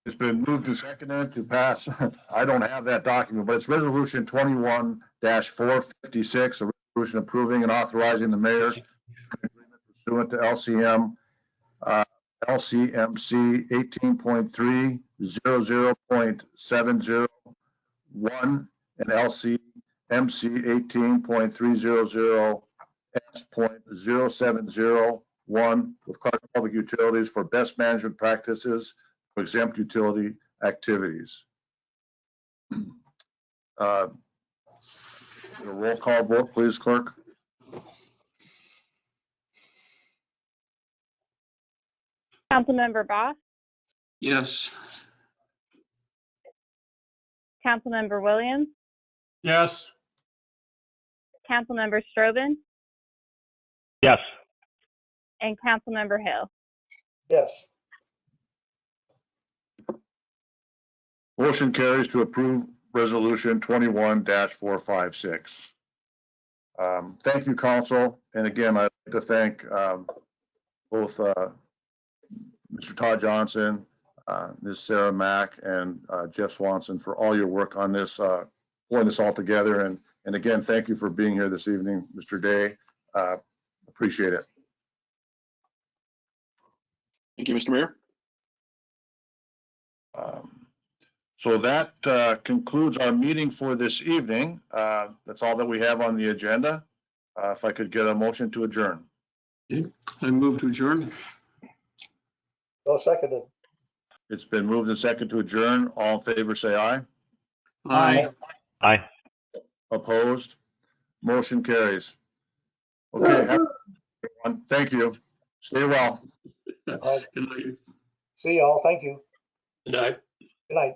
It's been moved and seconded to pass. I don't have that document, but it's resolution 21-456, a resolution approving and authorizing the mayor pursuant to LCMC 18.3, 00.701 and LCMC 18.300 S.070.1 with Clark Public Utilities for best management practices for exempt utility activities. A roll call vote, please, clerk. Councilmember Boff, Yes. Councilmember Williams, Yes. Councilmember Strobehn, Yes. and Councilmember Hill. Yes. Motion carries to approve resolution 21-456. Thank you, council. And again, I'd like to thank both Mr. Todd Johnson, Ms. Sarah Mack, and Jeff Swanson for all your work on this, pulling this all together. And again, thank you for being here this evening, Mr. Day. Appreciate it. Thank you, Mr. Mayor. So that concludes our meeting for this evening. That's all that we have on the agenda. If I could get a motion to adjourn. I move to adjourn. I'll second it. It's been moved and seconded to adjourn. All in favor, say aye. Aye. Aye. Opposed? Motion carries. Okay, everyone, thank you. Stay well. All right. Good night. See y'all. Thank you. Good night. Good night.